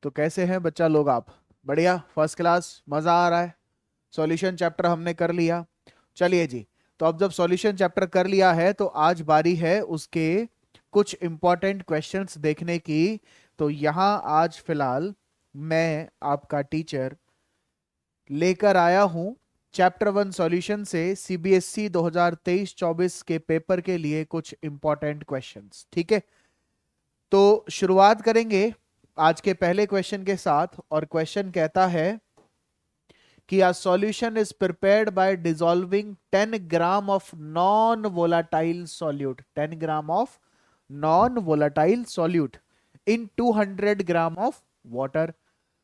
तो कैसे हैं बच्चा लोग आप? बढ़िया, फर्स्ट क्लास, मजा आ रहा है। सॉल्यूशन चैप्टर हमने कर लिया। चलिए जी। तो अब जब सॉल्यूशन चैप्टर कर लिया है तो आज बारी है उसके कुछ इंपॉर्टेंट क्वेश्चंस देखने की। तो यहाँ आज फिलहाल मैं आपका टीचर लेकर आया हूँ चैप्टर 1 सॉल्यूशन से सीबीएसई 2023-24 के पेपर के लिए कुछ इंपॉर्टेंट क्वेश्चंस। ठीक है, तो शुरुआत करेंगे आज के पहले क्वेश्चन के साथ। और क्वेश्चन कहता है कि a solution is prepared by dissolving 10 gram of non-volatile solute, 10 gram of non-volatile solute in 200 gram of water.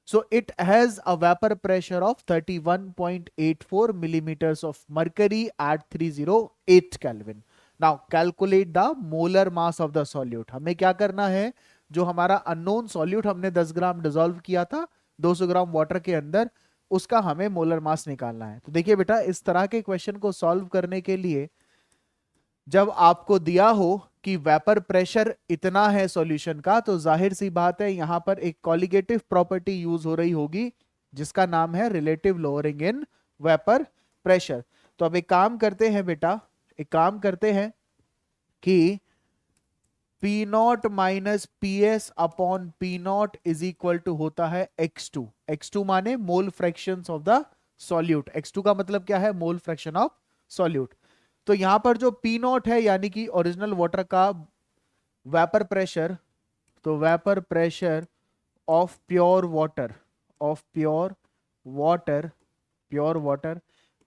So it has a vapor pressure of 31.84 millimeters of mercury at 308 Kelvin. Now calculate the molar mass of the solute. हमें क्या करना है? जो हमारा unknown solute हमने 10 ग्राम dissolve किया था 200 gram water के अंदर, उसका हमें मोलर मास निकालना है। तो देखिए बेटा, इस तरह के क्वेश्चन को सॉल्व करने के लिए जब आपको दिया हो कि वेपर प्रेशर इतना है सॉल्यूशन का, तो जाहिर सी बात है यहां पर एक कॉलिगेटिव प्रॉपर्टी यूज हो रही होगी जिसका नाम है relative lowering in vapour pressure. तो अब एक काम करते हैं बेटा, एक काम करते हैं कि P naught minus P S upon P naught is equal to होता है x2। x2 माने mole fraction of the solute. x2 का मतलब क्या है? Mole fraction of solute. तो यहां पर जो पी नॉट है यानी कि ओरिजिनल वाटर का वेपर प्रेशर, तो vapour pressure of pure water, of pure water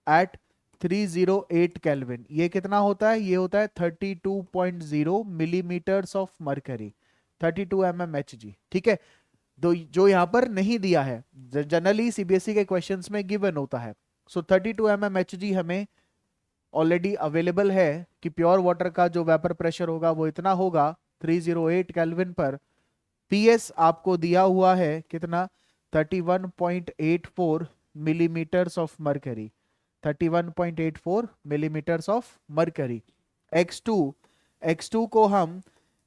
at 308 kelvin, ये कितना होता है? ये होता है 32.0 मिलीमीटर्स ऑफ मरकरी, 32 mmHg। ठीक है, तो जो यहां पर नहीं दिया है, जनरली सीबीएसई के क्वेश्चंस में गिवन होता है। सो 32 mmHg हमें ऑलरेडी अवेलेबल है कि प्योर वाटर का जो वेपर प्रेशर होगा वो इतना होगा 308 केल्विन पर। पीएस आपको दिया हुआ है कितना? 31.84 millimetres of mercury, 31.84 millimetres of mercury. x2 को हम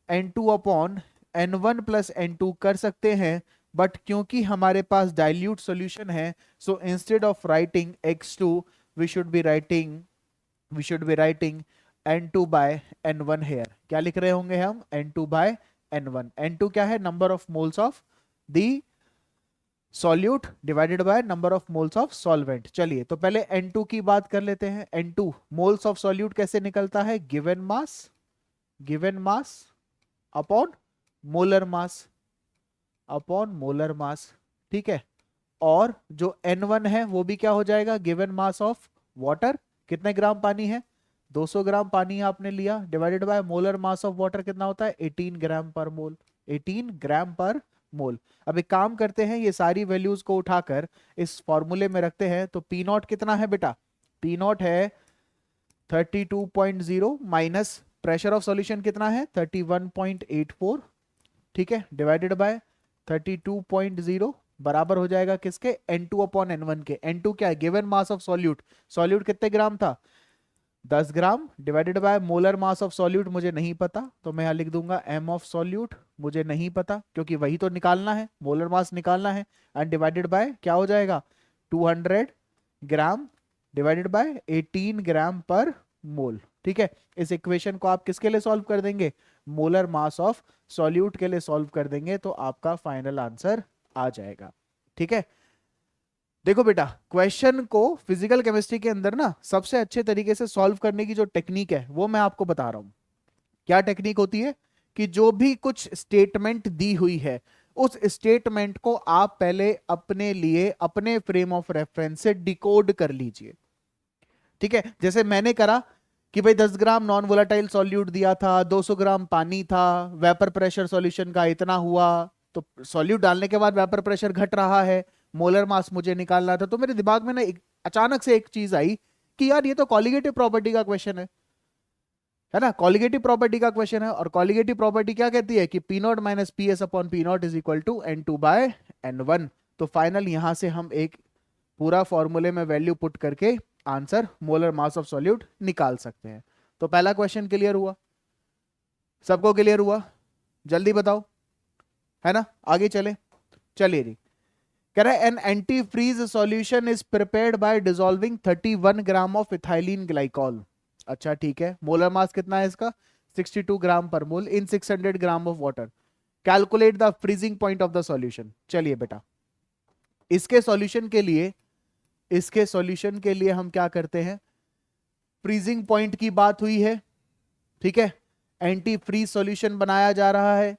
n2 upon n1 plus n2 कर सकते हैं, बट क्योंकि हमारे पास डाइल्यूट सॉल्यूशन है, so instead of writing x2 we should be writing n2 by n1 here. क्या लिख रहे होंगे हम? n2 by n1। n2 क्या है? Number of moles of the solute divided by number of moles of solvent. चलिए, तो पहले n2 की बात कर लेते हैं। n2 मोल्स ऑफ सॉल्यूट कैसे निकलता है? Given mass upon molar mass. ठीक है, और जो n1 है वो भी क्या हो जाएगा? Given mass of water. कितने ग्राम पानी है? 200 ग्राम पानी आपने लिया, divided by molar mass of water कितना होता है? 18 ग्राम पर मोल, 18 ग्राम पर मोल। अब एक काम करते हैं, ये सारी वैल्यूज को उठाकर इस फॉर्मूले में रखते हैं। तो पी नॉट कितना है बेटा? पी नॉट है 32.0 माइनस प्रेशर ऑफ सॉल्यूशन कितना है? 31.84। ठीक है, डिवाइडेड बाय 32.0 बराबर हो जाएगा किसके? n2 अपॉन n1 के। n2 क्या है? Given mass of solute. Solute कितने ग्राम था? 10 gram, divided by molar mass of solute मुझे नहीं पता, तो मैं यहां लिख दूंगा m ऑफ सॉल्यूट मुझे नहीं पता, क्योंकि वही तो निकालना है, मोलर मास निकालना है। एंड डिवाइडेड बाय क्या हो जाएगा? 200 ग्राम डिवाइडेड बाय 18 ग्राम पर मोल। ठीक है, इस इक्वेशन को आप किसके लिए सॉल्व कर देंगे? मोलर मास ऑफ सॉल्यूट के लिए सॉल्व कर देंगे, तो आपका फाइनल आंसर आ जाएगा। ठीक है, देखो बेटा, क्वेश्चन को फिजिकल केमिस्ट्री के अंदर ना सबसे अच्छे तरीके से सॉल्व करने की जो टेक्निक है वो मैं आपको बता रहा हूं। क्या टेक्निक होती है? कि जो भी कुछ स्टेटमेंट दी हुई है उस स्टेटमेंट को आप पहले अपने लिए अपने फ्रेम ऑफ रेफरेंस से डिकोड कर लीजिए। ठीक है, जैसे मैंने करा कि भाई 10 ग्राम नॉन वोलाटाइल सॉल्यूट दिया था, 200 ग्राम पानी था, वेपर प्रेशर सॉल्यूशन का इतना हुआ, तो सॉल्यूट डालने के बाद वेपर प्रेशर घट रहा है, मोलर मास मुझे निकालना था। तो मेरे दिमाग में ना अचानक से एक चीज आई कि यार ये तो कॉलिगेटिव प्रॉपर्टी का क्वेश्चन है ना, कॉलिगेटिव प्रॉपर्टी का क्वेश्चन है। और कॉलिगेटिव प्रॉपर्टी क्या कहती है? कि P naught minus P S upon P naught is equal to n2 by n1। तो फाइनल यहां से हम एक पूरा फॉर्मूले में वैल्यू पुट करके answer molar mass of solute निकाल सकते हैं। तो पहला क्वेश्चन क्लियर हुआ? सबको क्लियर हुआ? जल्दी बताओ, है ना? आगे चले। चलिए जी, कह रहा है an antifreeze solution is prepared by dissolving 31 gram of ethylene glycol. अच्छा ठीक है, मोलर मास कितना है इसका 62 ग्राम पर मोल इन 600 gram of water. Calculate the freezing point of the solution. चलिए बेटा, इसके सॉल्यूशन के लिए, इसके सॉल्यूशन के लिए हम क्या करते हैं, फ्रीजिंग पॉइंट की बात हुई है, ठीक है, एंटी फ्रीज सॉल्यूशन बनाया जा रहा है,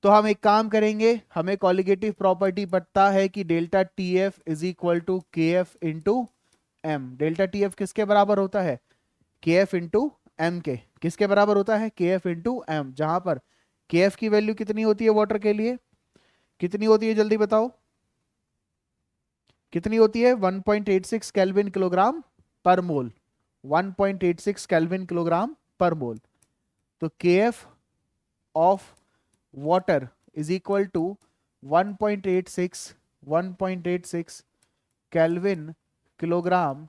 तो हम एक काम करेंगे, हमें कॉलिगेटिव प्रॉपर्टी पता है कि delta T F is equal to K F into M. Delta T F किसके बराबर होता है, के एफ इंटू एम के। किसके बराबर होता है, के एफ इंटू एम, जहां पर के एफ की वैल्यू कितनी होती है वाटर के लिए, कितनी होती है जल्दी बताओ, कितनी होती है 1.86 केल्विन किलोग्राम पर मोल, 1.86 केल्विन किलोग्राम पर मोल। तो K f of water is equal to 1.86 kelvin kilogram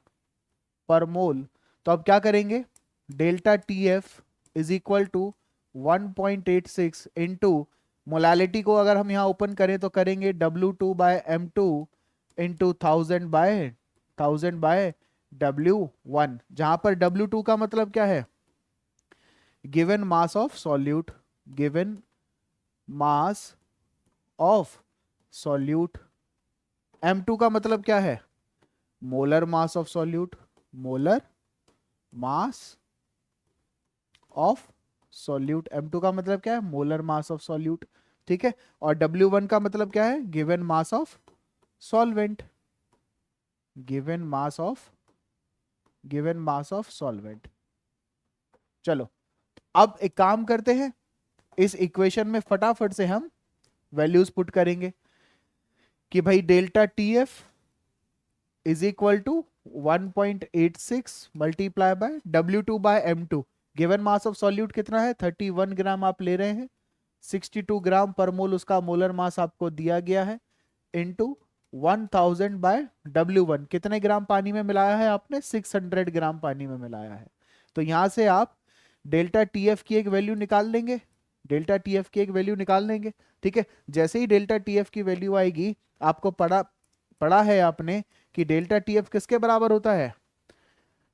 per mole. तो अब क्या करेंगे, delta T F is equal to 1.86 into molality को अगर हम यहां ओपन करें तो करेंगे W2 by M2 into 1000 by W1, जहां पर W2 का मतलब क्या है, given mass of solute, given mass of solute. M2 का मतलब क्या है, molar mass of solute, molar mass of solute. M2 का मतलब क्या है, मोलर मास ऑफ सॉल्यूट, ठीक है। और W1 का मतलब क्या है, given mass of solvent, given mass of solvent. चलो अब एक काम करते हैं, इस इक्वेशन में फटाफट से हम वैल्यूज पुट करेंगे कि भाई delta T F is equal to 1.86 multiply by W2 by M2। Given mass of solute कितना है 31 ग्राम आप ले रहे हैं, 62 ग्राम पर मोल उसका मोलर मास आपको दिया गया है, इंटू 1000 बाय W1, कितने ग्राम पानी में मिलाया है आपने, 600 ग्राम पानी में मिलाया है। तो यहां से आप डेल्टा टी एफ की एक वैल्यू निकाल लेंगे, डेल्टा टी एफ की एक वैल्यू निकाल लेंगे, ठीक है। जैसे ही डेल्टा टी एफ की वैल्यू आएगी, आपको पढ़ा है आपने कि डेल्टा टी एफ किसके बराबर होता है,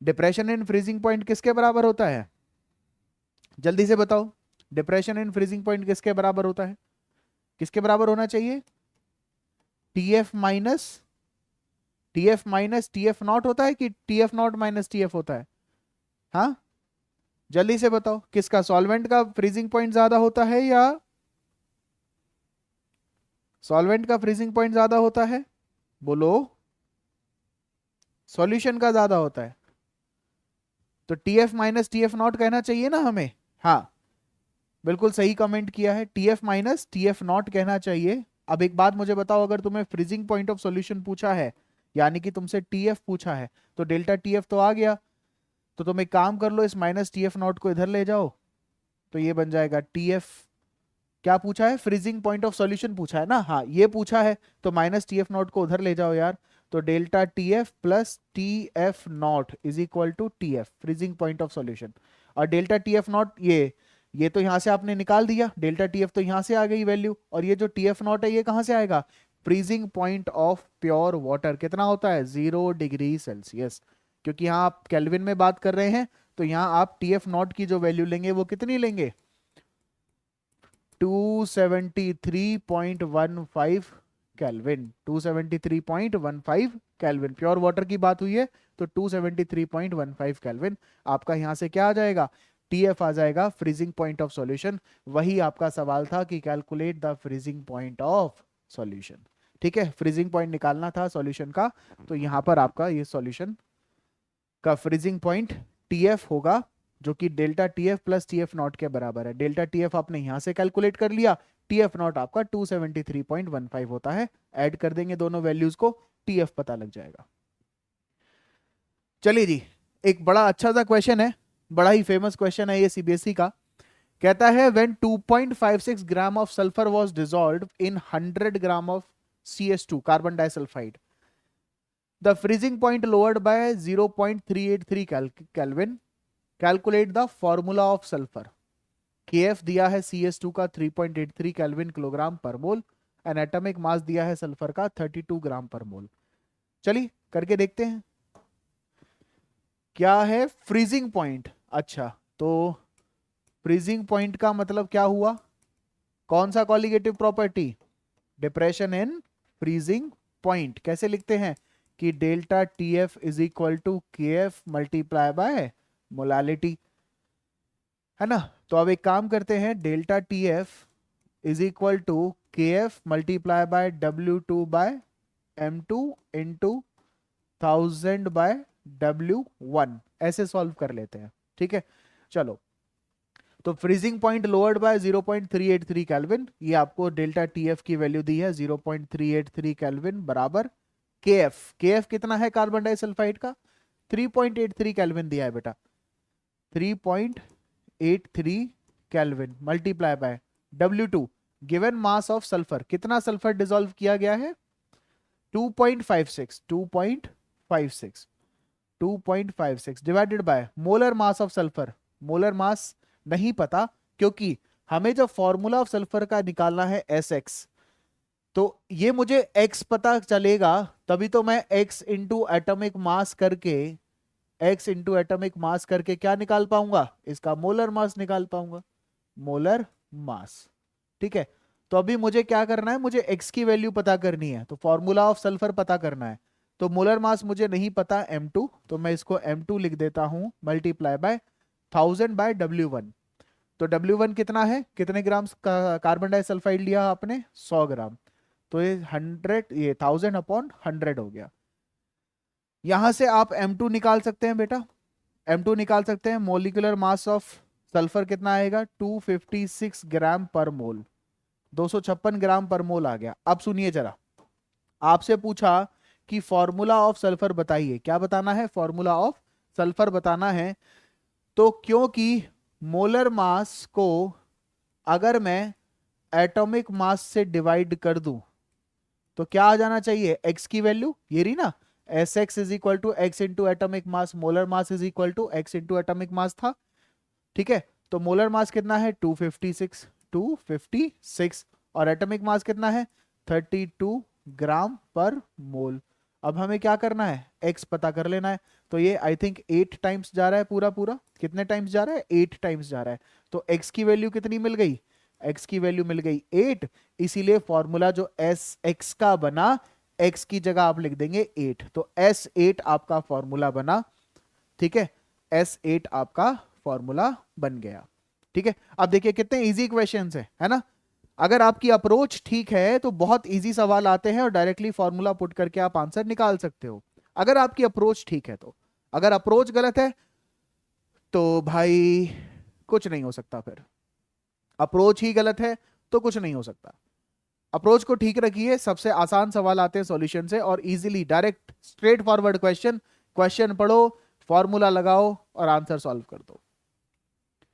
डिप्रेशन इन फ्रीजिंग पॉइंट किसके बराबर होता है, जल्दी से बताओ, डिप्रेशन इन फ्रीजिंग पॉइंट किसके बराबर होता है, किसके बराबर होना चाहिए, T F minus T f not होता है कि T f not minus T F होता है, हाँ जल्दी से बताओ, किसका, सॉल्वेंट का फ्रीजिंग पॉइंट ज्यादा होता है या सॉल्वेंट का फ्रीजिंग पॉइंट ज्यादा होता है, बोलो, सॉल्यूशन का ज्यादा होता है। तो T F minus T f not कहना चाहिए ना हमें, हाँ बिल्कुल सही कमेंट किया है, T F minus T f not कहना चाहिए। अब एक बात मुझे बताओ, अगर तुम्हें फ्रीजिंग पॉइंट ऑफ सॉल्यूशन पूछा है, यानी कि तुमसे टी एफ पूछा है, तो डेल्टा टी एफ तो आ गया, तो तुम एक काम कर लो, इस माइनस टी एफ नॉट को इधर ले जाओ, तो ये बन जाएगा टी एफ, क्या पूछा है, फ्रीजिंग पॉइंट ऑफ सॉल्यूशन पूछा है ना, हाँ ये पूछा है, तो माइनस टी एफ नॉट को उधर ले जाओ यार। तो delta T f plus T f naught is equal to T f, freezing point of solution. और डेल्टा टी एफ नॉट ये तो यहां से आपने निकाल दिया, डेल्टा टी एफ तो यहां से आ गई वैल्यू, और ये जो टी एफ नॉट है ये कहां से आएगा, freezing point of pure water कितना होता है, 0 डिग्री सेल्सियस, क्योंकि यहाँ आप केल्विन में बात कर रहे हैं, तो यहाँ आप टी एफ नॉट की जो वैल्यू लेंगे वो कितनी लेंगे, 273.15 केल्विन, 273.15 केल्विन। प्योर वाटर की बात हुई है तो 273.15 केल्विन आपका यहां से क्या आ जाएगा, टीएफ आ जाएगा, फ्रीजिंग पॉइंट ऑफ सॉल्यूशन। वही आपका सवाल था कि calculate the freezing point of solution, ठीक है, फ्रीजिंग पॉइंट निकालना था सॉल्यूशन का, तो यहां पर आपका ये सॉल्यूशन का फ्रीजिंग पॉइंट टीएफ होगा, जो कि delta TF plus TF not के बराबर है। डेल्टा टीएफ आपने यहां से कैलकुलेट कर लिया, टीएफ नॉट आपका 273.15 होता है, ऐड कर देंगे दोनों वैल्यूज को, टीएफ पता लग जाएगा। चलिए जी, एक बड़ा अच्छा सा क्वेश्चन है, बड़ा ही फेमस क्वेश्चन है ये सीबीएसई का। कहता है when 2.56 gram of sulphur was dissolved in 100 gram of CS2 carbon disulphide, the freezing point lowered by 0.383 kelvin, calculate the formula of sulphur. Kf दिया है CS2 का 3.83 kelvin kilogram per mole, and atomic mass दिया है sulphur का 32 ग्राम पर मोल। चलिए करके देखते हैं क्या है फ्रीजिंग पॉइंट। अच्छा, तो फ्रीजिंग पॉइंट का मतलब क्या हुआ, कौन सा colligative property, depression in freezing point. कैसे लिखते हैं कि delta T F is equal to K F multiply by molality, है ना। तो अब एक काम करते हैं, delta T F is equal to K F multiply by W2/m2 into 1000/W1, ऐसे सॉल्व कर लेते हैं। ठीक है, चलो। तो freezing point lowered by 0.383 kelvin, ये आपको डेल्टा टीएफ की वैल्यू दी है 0.383 केल्विन बराबर केएफ। केएफ कितना है कार्बन डाइसल्फाइड का, 3.83 केल्विन दिया है बेटा, 3.83 kelvin multiply by W2 given mass of sulphur, कितना सल्फर डिसॉल्व किया गया है 2.56, 2.56 divided by molar mass of sulphur. Molar mass नहीं पता, क्योंकि हमें जब फॉर्मूला ऑफ सल्फर का निकालना है SX, तो ये मुझे X पता चलेगा तभी तो मैं X इंटू एटॉमिक मास करके, X इंटू एटॉमिक मास करके क्या निकाल पाऊंगा, इसका मोलर मास निकाल पाऊंगा, मोलर मास। ठीक है, तो अभी मुझे क्या करना है, मुझे X की वैल्यू पता करनी है, तो फॉर्मूला ऑफ सल्फर पता करना है। तो मोलर मास मुझे नहीं पता M2, तो मैं इसको M2 लिख देता हूं मल्टीप्लाई बाय 1000/W1। तो W1 कितना है, कितने ग्राम का कार्बन डाइसल्फाइड लिया आपने, 100 ग्राम। तो ये 100, ये 1000/100 हो गया। यहां से आप M2 निकाल सकते हैं बेटा, M2 निकाल सकते हैं। मोलिकुलर मास ऑफ सल्फर कितना आएगा 256 ग्राम पर मोल, 256 ग्राम पर मोल आ गया। अब सुनिए जरा, आपसे पूछा कि फॉर्मूला ऑफ सल्फर बताइए, क्या बताना है, फॉर्मूला ऑफ सल्फर बताना है। तो क्योंकि मोलर मास को अगर मैं एटॉमिक मास से डिवाइड कर दूं तो क्या आ जाना चाहिए, x की वैल्यू ये रही ना, Sx is equal to x into atomic mass, molar mass is equal to x into atomic mass था। ठीक है, तो मोलर मास कितना है 256 और एटॉमिक मास कितना है 32 ग्राम पर मोल। अब हमें क्या करना है, x पता कर लेना है। तो ये आई थिंक 8 टाइम्स जा रहा है, पूरा पूरा कितने टाइम्स जा रहा है, 8 टाइम्स जा रहा है। तो x की वैल्यू कितनी मिल गई, x की वैल्यू मिल गई 8। इसीलिए फॉर्मूला जो Sx का बना, x की जगह आप लिख देंगे 8, तो S8 आपका फॉर्मूला बना। ठीक है, S8 आपका फॉर्मूला बन गया। ठीक है, अब देखिए कितने इजी क्वेश्चंस है ना। अगर आपकी अप्रोच ठीक है तो बहुत इजी सवाल आते हैं और डायरेक्टली फॉर्मूला पुट करके आप आंसर निकाल सकते हो, अगर आपकी अप्रोच ठीक है तो। अगर अप्रोच गलत है तो भाई कुछ नहीं हो सकता, फिर अप्रोच ही गलत है तो कुछ नहीं हो सकता। अप्रोच को ठीक रखिए, सबसे आसान सवाल आते हैं सॉल्यूशन से, और easily direct straight forward question, question पढ़ो, फॉर्मूला लगाओ और आंसर सॉल्व कर दो।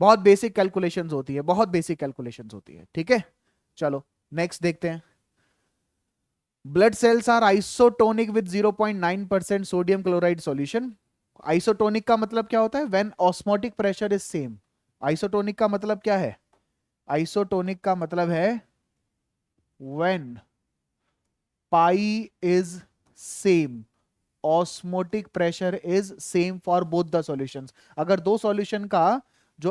बहुत बेसिक कैलकुलेशंस होती है, बहुत बेसिक कैलकुलेशंस होती है। ठीक है, चलो नेक्स्ट देखते हैं। Blood cells are isotonic with 0.9% sodium chloride solution. Isotonic का मतलब क्या होता है, when osmotic pressure is same. Isotonic का मतलब क्या है, आइसोटोनिक का मतलब है when pi is same, osmotic pressure is same for both the solutions। अगर दो सॉल्यूशन का जो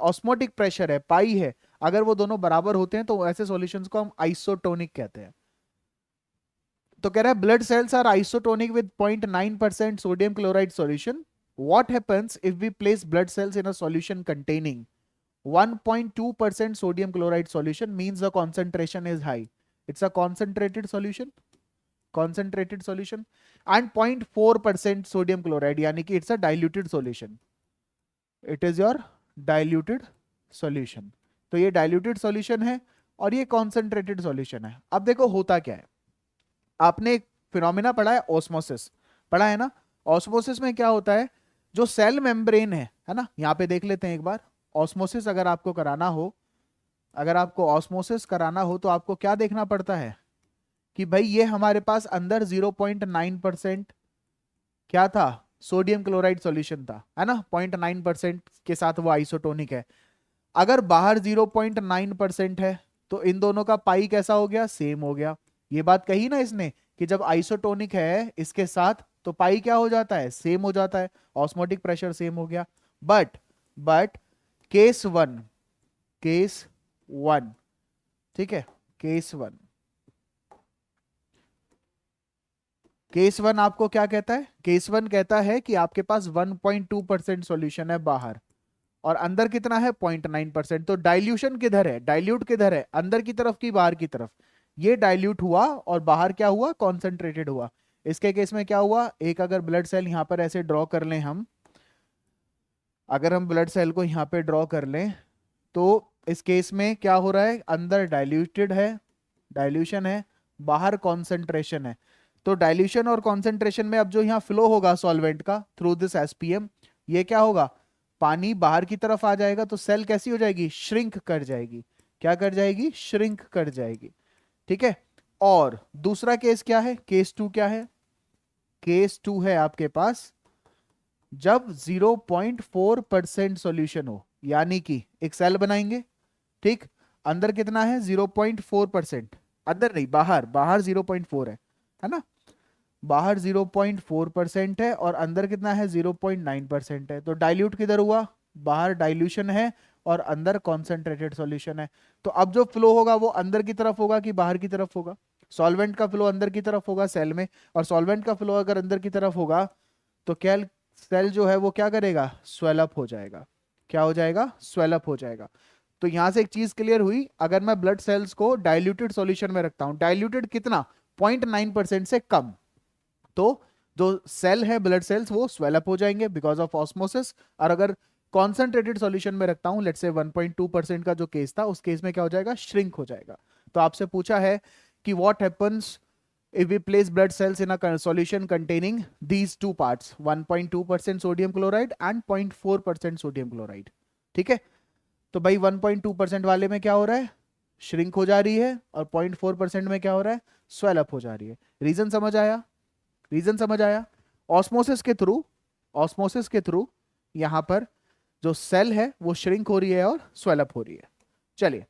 ऑस्मोटिक प्रेशर है पाई है, अगर वो दोनों बराबर होते हैं तो ऐसे सॉल्यूशंस को हम आइसोटोनिक कहते हैं। तो कह रहा है blood cells are isotonic with 0.9% sodium chloride solution. What happens if we place blood cells in a solution containing 1.2% sodium chloride solution, means the concentration is high, it's a concentrated solution, concentrated solution, and 0.4% sodium chloride यानी कि it's a diluted solution, it is your diluted solution। तो ये diluted solution है और ये concentrated solution है। अब देखो होता क्या है, आपने एक फिनोमिना पढ़ा है ऑस्मोसिस, पढ़ा है ना। ऑस्मोसिस में क्या होता है, जो सेल मेम्ब्रेन है ना, यहाँ पे देख लेते हैं एक बार। ऑस्मोसिस अगर आपको कराना हो, अगर आपको ऑस्मोसिस कराना हो तो आपको क्या देखना पड़ता है कि भाई ये हमारे पास अंदर 0.9% क्या था, सोडियम क्लोराइड सॉल्यूशन था, है ना। 0.9% के साथ वो आइसोटोनिक है। अगर बाहर 0.9% है तो इन दोनों का पाई कैसा हो गया, सेम हो गया। ये बात कही ना इसने कि जब आइसोटोनिक है इसके साथ तो पाई क्या हो जाता है, सेम हो जाता है, ऑस्मोटिक प्रेशर सेम हो गया। But case one, case one, ठीक है, केस वन, केस वन आपको क्या कहता है, केस वन कहता है कि आपके पास 1.2% सॉल्यूशन है बाहर और अंदर कितना है 0.9%। तो डाइल्यूशन किधर है, डाइल्यूट किधर है, अंदर की तरफ की बाहर की तरफ। ये डाइल्यूट हुआ और बाहर क्या हुआ, कॉन्सेंट्रेटेड हुआ। इसके केस में क्या हुआ, एक अगर ब्लड सेल यहां पर ऐसे ड्रॉ कर लें हम, अगर हम ब्लड सेल को यहां पे ड्रॉ कर लें तो इस केस में क्या हो रहा है, अंदर डाइल्यूटेड है, डाइल्यूशन है, बाहर कॉन्सेंट्रेशन है। तो डाइल्यूशन और कॉन्सेंट्रेशन में अब जो यहाँ फ्लो होगा सॉल्वेंट का थ्रू दिस एसपीएम, ये क्या होगा, पानी बाहर की तरफ आ जाएगा तो सेल कैसी हो जाएगी, श्रिंक कर जाएगी। क्या कर जाएगी, श्रिंक कर जाएगी। ठीक है। और दूसरा केस क्या है, केस टू क्या है, केस टू है आपके पास जब 0.4% सॉल्यूशन हो, यानी कि एक सेल बनाएंगे, ठीक, अंदर कितना है 0.4%, अंदर नहीं बाहर, बाहर 0.4 है ना, बाहर 0.4% है और अंदर कितना है 0.9% है। तो डाइल्यूट किधर हुआ, बाहर डाइल्यूशन है और अंदर कॉन्सेंट्रेटेड सॉल्यूशन है। तो अब जो फ्लो होगा वो अंदर की तरफ होगा कि बाहर की तरफ होगा, सॉल्वेंट का फ्लो अंदर की तरफ होगा सेल में, और सॉल्वेंट का फ्लो अगर अंदर की तरफ होगा तो क्या, सेल जो है वो क्या करेगा, स्वेलअप हो जाएगा। क्या हो जाएगा, स्वेलअप हो जाएगा। तो यहां से एक चीज क्लियर हुई, अगर मैं ब्लड सेल्स को डाइल्यूटेड सॉल्यूशन में रखता हूं, डाइल्यूटेड कितना, 0.9% से कम, तो जो सेल है ब्लड सेल्स वो स्वेलअप हो जाएंगे बिकॉज ऑफ ऑस्मोसिस। और अगर कॉन्सेंट्रेटेड सॉल्यूशन में रखता हूं, लेट्स से 1.2% का जो केस था, उस केस में क्या हो जाएगा, श्रिंक हो जाएगा। तो आपसे पूछा है कि what happens if we place blood cells in a solution containing these two parts, 1.2% sodium chloride and 0.4% sodium chloride। ठीक है। तो भाई 1.2% वाले में क्या हो रहा है, श्रिंक हो जा रही है, और 0.4% में क्या हो रहा है, स्वेल अप हो जा रही है। रीजन समझ आया, रीजन समझ आया। ऑस्मोसिस के थ्रू, ऑस्मोसिस के थ्रू यहां पर जो सेल है वो श्रिंक हो रही है और स्वेल अप हो रही है। चलिए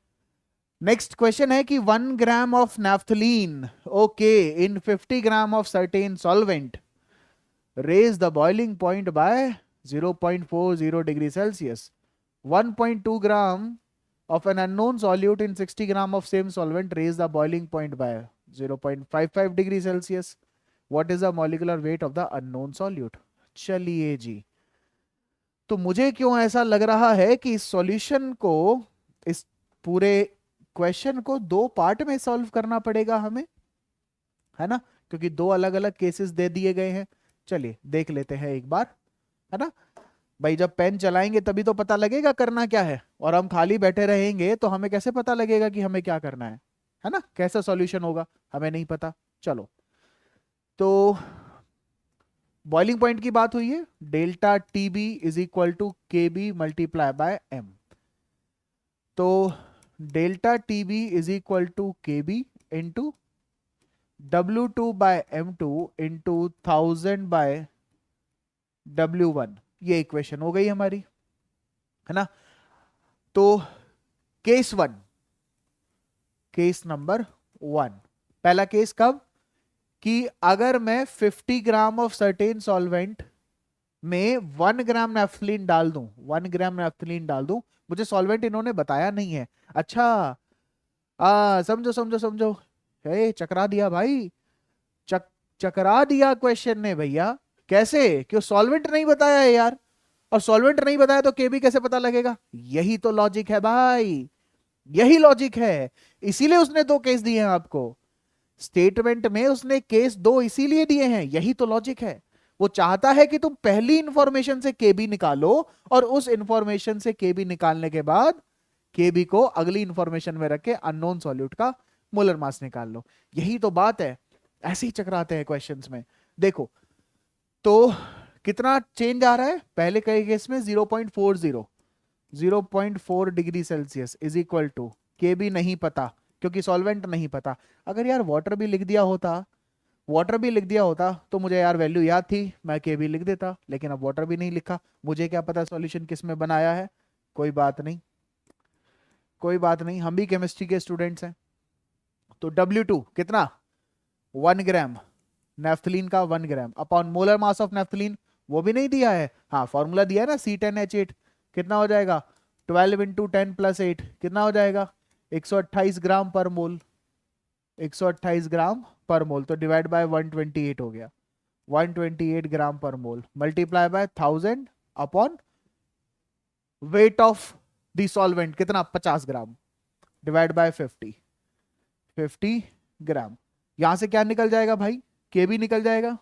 नेक्स्ट क्वेश्चन है कि 1 gram of naphthalene okay in 50 gram of certain solvent raise the boiling point by 0.40 degree Celsius. 1.2 gram of an unknown solute in 60 gram of same solvent raise the boiling point by 0.55 degree Celsius. What is the molecular weight of the unknown solute? चलिए जी, तो मुझे क्यों ऐसा लग रहा है कि इस सॉल्यूशन को, इस पूरे क्वेश्चन को दो पार्ट में सॉल्व करना पड़ेगा हमें, है ना, क्योंकि दो अलग अलग केसेस दे दिए गए हैं। चलिए देख लेते हैं एक बार, है ना। भाई जब पेन चलाएंगे तभी तो पता लगेगा करना क्या है, और हम खाली बैठे रहेंगे तो हमें कैसे पता लगेगा कि हमें क्या करना है ना, कैसा सॉल्यूशन होगा हमें नहीं पता। चलो, तो बॉइलिंग पॉइंट की बात हुई है, delta T B is equal to K B multiply by M. तो delta T B is equal to K B into W2 by M2 into 1000 by W1। ये इक्वेशन हो गई हमारी, है ना। तो case one, case number one, पहला case कब, कि अगर मैं 50 ग्राम ऑफ सर्टेन सॉल्वेंट में 1 ग्राम नैफ्थलीन डाल दूं, 1 ग्राम नैफ्थलीन डाल दूं, मुझे सॉल्वेंट इन्होंने बताया नहीं है। अच्छा, समझो समझो समझो, हे चकरा दिया भाई, चक चकरा दिया क्वेश्चन ने भैया। कैसे, क्यों सॉल्वेंट नहीं बताया है यार, और सॉल्वेंट नहीं बताया तो केबी कैसे पता लगेगा। यही तो लॉजिक है भाई, यही लॉजिक है, इसीलिए उसने दो केस दिए हैं आपको स्टेटमेंट में, उसने केस दो इसीलिए दिए हैं, यही तो लॉजिक है। वो चाहता है कि तुम पहली इंफॉर्मेशन से केबी निकालो और उस इंफॉर्मेशन से केबी निकालने के बाद केबी को अगली इंफॉर्मेशन में रख के अननोन सॉल्यूट का मोलर मास निकाल लो। यही तो बात है, ऐसे ही चकराते हैं क्वेश्चंस में। देखो तो कितना चेंज आ रहा है, पहले कई केस में 0.40, 0.4 degree Celsius is equal to के भी नहीं पता क्योंकि सॉल्वेंट नहीं पता। अगर यार वाटर भी लिख दिया होता, वाटर भी लिख दिया होता तो मुझे यार वैल्यू याद थी, मैं के भी लिख देता, लेकिन अब वाटर भी नहीं लिखा, मुझे क्या पता सॉल्यूशन किस में बनाया है। कोई बात नहीं, कोई बात नहीं, हम भी केमिस्ट्री के स्टूडेंट्स हैं। तो W2 कितना, 1 ग्राम नेफ्थलीन का 1 ग्राम upon molar mass of naphthalene, वो भी नहीं दिया है, हाँ फॉर्मूला दिया है ना C10H8, कितना हो जाएगा 12 इंटू 10 प्लस 8, कितना हो जाएगा 128 ग्राम पर मोल, 128 ग्राम पर मोल, तो डिवाइड बाय 128 हो गया, 128 ग्राम पर mole multiply by 1000 upon weight of the solvent कितना 50 ग्राम डिवाइड बाय 50 ग्राम। यहां से क्या निकल जाएगा भाई, के भी निकल जाएगा।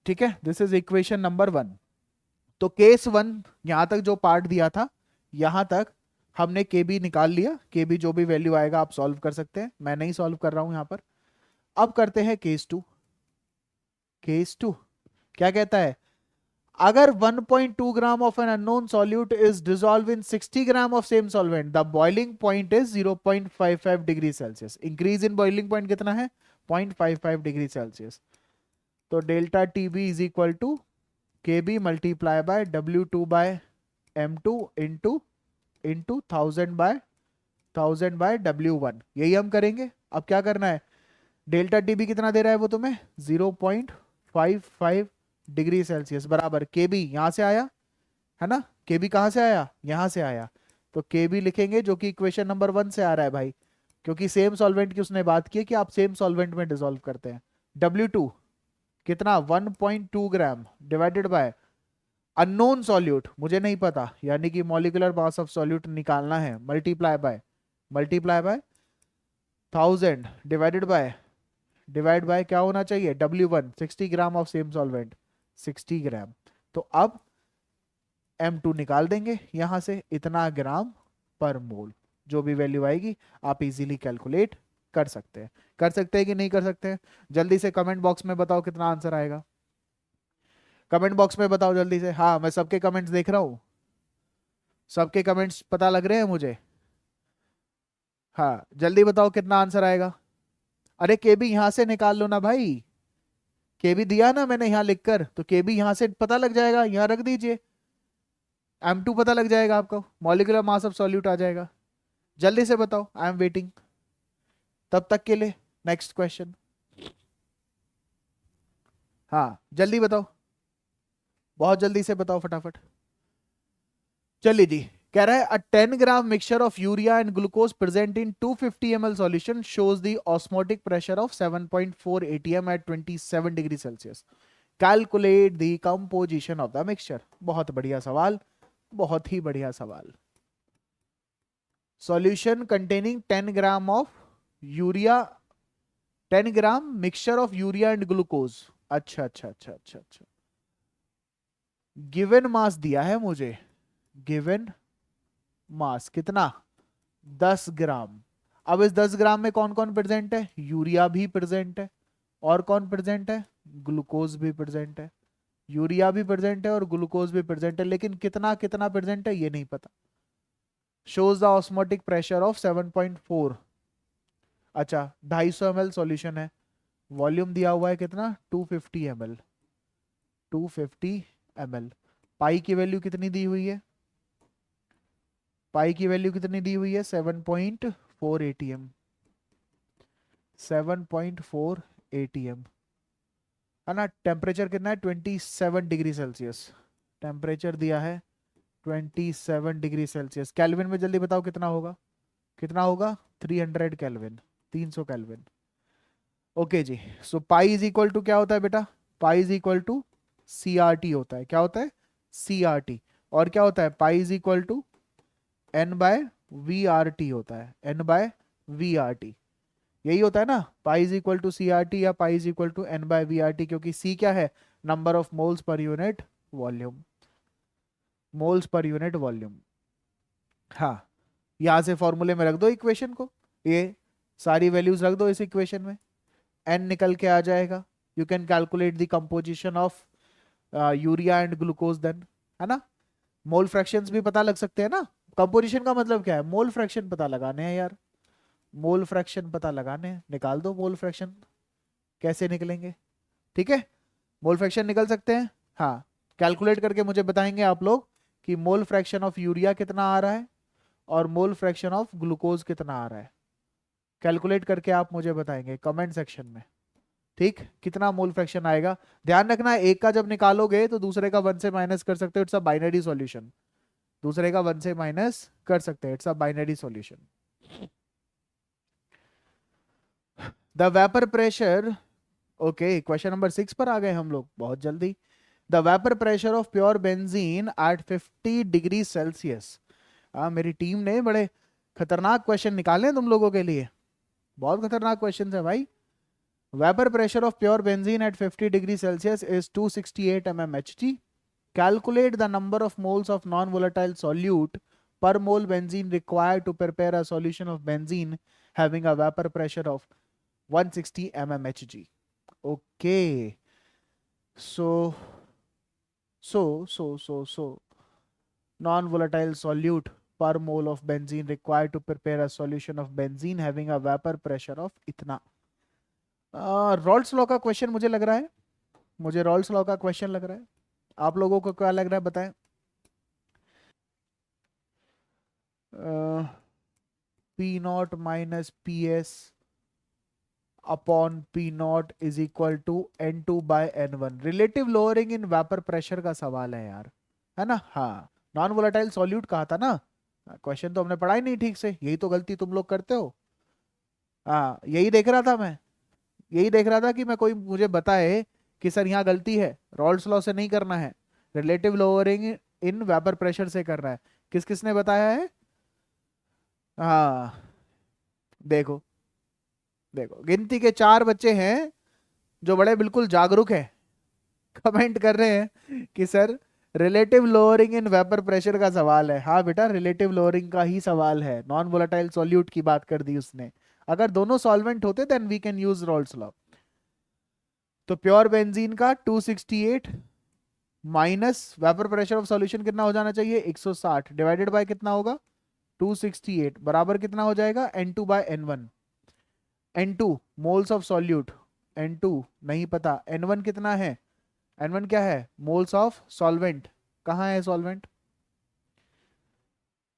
ठीक है, दिस इज इक्वेशन नंबर 1। तो केस 1 यहां तक जो पार्ट दिया था यहां तक हमने के बी निकाल लिया, के बी जो भी वैल्यू आएगा आप सॉल्व कर सकते हैं, मैं नहीं सॉल्व कर रहा हूं यहां पर। अब करते हैं केस 2। केस 2 क्या कहता है, अगर 1.2 gram of an unknown solute is dissolve in 60 gram of same solvent, the boiling point is 0.55 degree Celsius. Increase in boiling point कितना है 0.55 डिग्री सेल्सियस। तो delta T B is equal to K B multiply by W2 by M2 into 1000 by W1, यही हम करेंगे। अब क्या करना है, डेल्टा टी बी कितना दे रहा है वो तुम्हें 0.55 डिग्री सेल्सियस बराबर के बी यहां से आया है ना, के बी कहां से आया यहां से आया, तो के बी लिखेंगे जो कि इक्वेशन नंबर 1 से आ रहा है भाई, क्योंकि सेम सॉल्वेंट की उसने बात की है कि आप सेम सॉल्वेंट में डिसॉल्व करते हैं। W2 कितना 1.2 ग्राम डिवाइडेड बाय अननोन सॉल्यूट मुझे नहीं पता, यानी कि मॉलिक्यूलर मास ऑफ सॉल्यूट निकालना है, मल्टीप्लाई बाय 1000 डिवाइड बाय क्या होना चाहिए W1 60 gram of same solvent 60 ग्राम। तो अब M2 निकाल देंगे यहां से, इतना ग्राम पर मोल, जो भी वैल्यू आएगी आप इजीली कैलकुलेट कर सकते हैं। कर सकते हैं कि नहीं कर सकते हैं, जल्दी से कमेंट बॉक्स में बताओ कितना आंसर आएगा, कमेंट बॉक्स में बताओ जल्दी से। हाँ मैं सबके कमेंट्स देख रहा हूं, सबके कमेंट्स पता लग रहे हैं मुझे। हाँ जल्दी बताओ कितना आंसर आएगा। अरे के बी यहां से निकाल लो ना भाई, के बी दिया ना मैंने यहाँ लिखकर, तो के बी यहां से पता लग जाएगा, यहाँ रख दीजिए, M2 पता लग जाएगा आपको, मॉलिक्यूलर मास ऑफ सॉल्यूट आ जाएगा। जल्दी से बताओ, आई एम वेटिंग। तब तक के लिए नेक्स्ट क्वेश्चन, हाँ जल्दी बताओ, बहुत जल्दी से बताओ फटाफट। चलिए जी, कह रहा है a 10 gram mixture of urea and glucose present in 250 ml solution shows the osmotic pressure of 7.4 atm at 27 degree Celsius, calculate the composition of the mixture. बहुत बढ़िया सवाल, बहुत ही बढ़िया सवाल। Solution containing 10 gram of urea, 10 gram mixture of urea and glucose, अच्छा अच्छा अच्छा अच्छा अच्छा, गिवन मास दिया है मुझे, गिवन मास कितना 10 ग्राम। अब इस 10 ग्राम में कौन कौन प्रेजेंट है, यूरिया भी प्रेजेंट है, और कौन प्रेजेंट है ग्लूकोज भी प्रेजेंट है, यूरिया भी प्रेजेंट है और ग्लूकोज भी प्रेजेंट है, लेकिन कितना कितना प्रेजेंट है ये नहीं पता। Shows the osmotic pressure of 7.4, अच्छा 250 ml सॉल्यूशन है, वॉल्यूम दिया हुआ है कितना 250 ml, 250 ml। पाई की वैल्यू कितनी दी हुई है, पाई की वैल्यू कितनी दी हुई है 7.4 atm, 7.4 atm है ना। टेम्परेचर कितना है 27 डिग्री सेल्सियस, टेम्परेचर दिया है 27 डिग्री सेल्सियस। केल्विन में जल्दी बताओ कितना होगा, कितना होगा 300 केल्विन, 300 केल्विन। ओके जी, so pi is equal to क्या होता है बेटा, pi is equal to CRT होता है, क्या होता है CRT, और क्या होता है pi is equal to N by VRT होता है, N बाय VRT, यही होता है ना, pi is equal to CRT या pi is equal to N by VRT, क्योंकि C क्या है number of moles per unit volume, moles per unit volume. हाँ यहां से फॉर्मूले में रख दो इक्वेशन को, ये सारी वैल्यूज रख दो इस इक्वेशन में, N निकल के आ जाएगा। You can calculate the composition of urea and glucose then, है ना। मोल फ्रैक्शंस भी पता लग सकते हैं ना, कंपोजिशन का मतलब क्या है मोल फ्रैक्शन पता लगाने हैं यार, मोल फ्रैक्शन पता लगाने हैं, निकाल दो मोल फ्रैक्शन, कैसे निकलेंगे, ठीक है मोल फ्रैक्शन निकल सकते हैं। हाँ कैलकुलेट करके मुझे बताएंगे आप लोग कि मोल फ्रैक्शन ऑफ यूरिया कितना आ रहा है और मोल फ्रैक्शन ऑफ ग्लूकोज कितना आ रहा है। कैलकुलेट करके आप मुझे बताएंगे कमेंट सेक्शन में। ठीक, कितना मोल फ्रैक्शन आएगा। ध्यान रखना एक का जब निकालोगे तो दूसरे का 1 से माइनस कर सकते हो, इट्स अ बाइनरी सॉल्यूशन। दूसरे का 1 से माइनस कर सकते हैं, it's a binary solution. The vapour pressure, okay question number 6 पर आ गए हम लोग बहुत जल्दी। The vapour pressure of pure benzene at 50 degree Celsius. मेरी टीम ने बड़े खतरनाक क्वेश्चन निकाले हैं तुम लोगों के लिए, बहुत खतरनाक क्वेश्चन है भाई। Vapour pressure of pure benzene at 50 degree Celsius is 268 mmHg. Calculate the number of moles of non-volatile solute per mole benzene required to prepare a solution of benzene having a vapor pressure of 160 mmHg. Okay. So non-volatile solute per mole of benzene required to prepare a solution of benzene having a vapor pressure of इतना। Rawls law का question मुझे लग रहा है, मुझे Rawls law का question लग रहा है। आप लोगों को क्या लग रहा है बताएं। P naught minus P S upon P naught is equal to N2/N1। Relative lowering in vapour pressure का सवाल है यार, है ना। हाँ, नॉन वोलेटाइल सॉल्यूट कहा था ना। क्वेश्चन तो हमने पढ़ा ही नहीं ठीक से, यही तो गलती तुम लोग करते हो। हाँ, यही देख रहा था मैं, यही देख रहा था कि मैं कोई मुझे बताए कि सर यहाँ गलती है, रॉल्स लॉ से नहीं करना है, relative lowering in vapour pressure से करना है। किस किसने बताया है। हाँ, देखो देखो गिनती के 4 बच्चे हैं जो बड़े बिल्कुल जागरूक हैं, कमेंट कर रहे हैं कि sir relative lowering in vapour pressure का सवाल है। हाँ बेटा, रिलेटिव लोअरिंग का ही सवाल है, नॉन वोलेटाइल सॉल्यूट की बात कर दी उसने। अगर दोनों सॉल्वेंट होते then we can use Raoult's law. तो प्योर बेंजीन का 268 minus vapour pressure of solution कितना हो जाना चाहिए 160 डिवाइडेड बाय कितना होगा 268 बराबर कितना हो जाएगा N2/N1। N2 moles of solute, N2 नहीं पता, N1 कितना है, N1 क्या है मोल्स ऑफ सॉल्वेंट। कहाँ है सॉल्वेंट,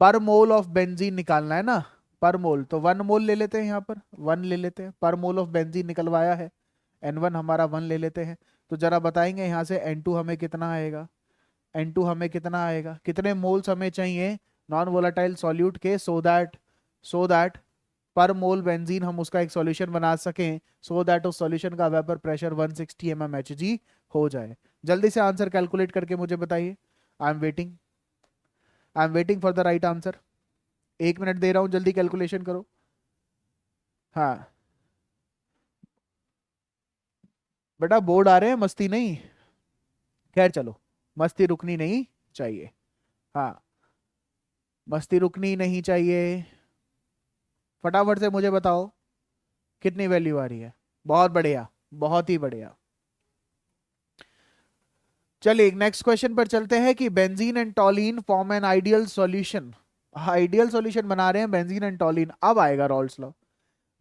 पर मोल ऑफ बेंजीन निकालना है ना, पर मोल। तो 1 मोल ले लेते हैं, यहाँ पर 1 ले लेते हैं, पर मोल ऑफ बेंजीन निकलवाया है, N1 हमारा 1 ले लेते हैं। तो जरा बताएंगे यहाँ से N2 हमें कितना आएगा, N2 हमें कितना आएगा, कितने मोल्स हमें चाहिए नॉन वोलेटाइल सॉल्यूट के, सो दैट पर मोल बेंजीन हम उसका एक सॉल्यूशन बना सकें, सो दैट उस सॉल्यूशन का वेपर प्रेशर 160 mmHg हो जाए। जल्दी से आंसर कैलकुलेट करके मुझे बताइए। I am waiting for the right answer. 1 minute दे रहा हूं, जल्दी कैलकुलेशन करो। हाँ बेटा, बोर्ड आ रहे हैं, मस्ती नहीं। खैर चलो, मस्ती रुकनी नहीं चाहिए। हाँ, मस्ती रुकनी नहीं चाहिए। फटाफट से मुझे बताओ कितनी वैल्यू आ रही है। बहुत बढ़िया, बहुत ही बढ़िया। चलिए नेक्स्ट क्वेश्चन पर चलते हैं कि benzene and toluene form an ideal solution. Ideal solution बना रहे हैं बेंजीन एंड टॉलीन। अब आएगा Raoult's law.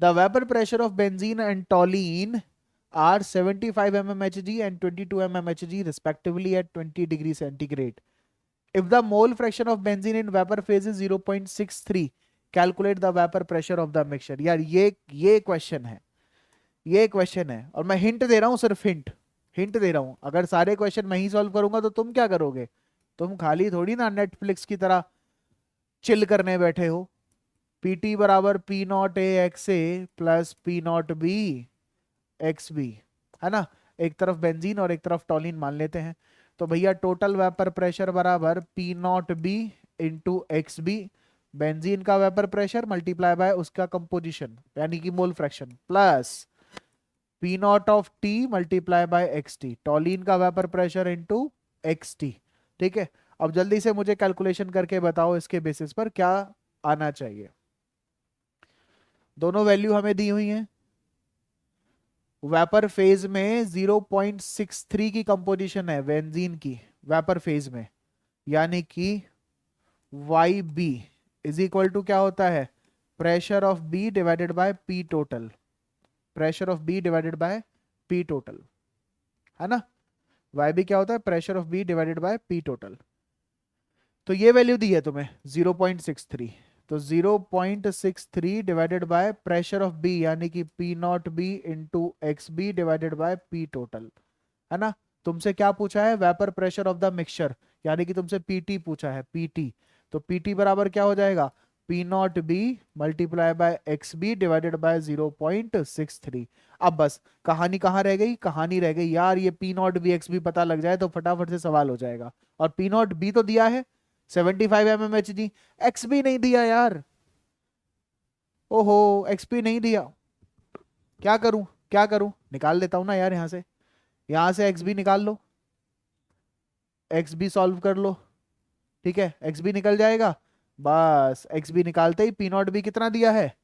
The vapour pressure of benzene and toluene are 75 mmHg and 22 mmHg respectively at 20 degree centigrade. If the mole fraction of benzene in vapor phase is 0.63, calculate the vapor pressure of the mixture। यार ये question है, ये question है, और मैं hint दे रहा हूँ, सिर्फ हिंट दे रहा हूँ। अगर सारे क्वेश्चन मैं ही सॉल्व करूंगा तो तुम क्या करोगे, तुम खाली थोड़ी ना नेटफ्लिक्स की तरह चिल करने बैठे हो। पी टी बराबर P naught A x A plus P not B x B, है ना। एक तरफ बेंजीन और एक तरफ टॉलिन मान लेते हैं। तो भैया टोटल वेपर प्रेशर बराबर P not B into X B, benzene का वेपर प्रेशर मल्टीप्लाई बाय उसका कंपोजिशन यानी कि mole fraction, plus P not of T multiply by X T, toluene का vapour pressure into X T. ठीक है, अब जल्दी से मुझे कैलकुलेशन करके बताओ इसके बेसिस पर क्या आना चाहिए। दोनों वैल्यू हमें दी हुई हैं। वेपर फेज में 0.63 की कंपोजिशन है बेंजीन की वेपर फेज में, यानी कि Y B is equal to क्या होता है pressure of B divided by P total, pressure of B divided by P total, है ना। वाई बी क्या होता है pressure of B divided by P total. तो ये वैल्यू दी है तुम्हें 0.63, तो 0.63 divided by pressure of B यानी कि P not B into X B divided by P total, है ना। तुमसे क्या पूछा है, vapour pressure of the mixture, यानी कि तुमसे पीटी पूछा है, पीटी। तो पीटी बराबर क्या हो जाएगा, P not B multiply by X B divided by 0.63। अब बस कहानी कहाँ रह गई, कहानी रह गई यार, ये P not B x B पता लग जाए तो फटाफट से सवाल हो जाएगा। और पी नॉट बी तो दिया है 75 mmHg, एक्स बी नहीं दिया यार, ओहो एक्स बी नहीं दिया, क्या करूं, क्या करूं, निकाल देता हूं ना यार, यहां से एक्स बी निकाल लो, एक्स बी सॉल्व कर लो, ठीक है, एक्स बी निकल जाएगा। बस एक्स बी निकालते ही पी नॉट बी कितना दिया है,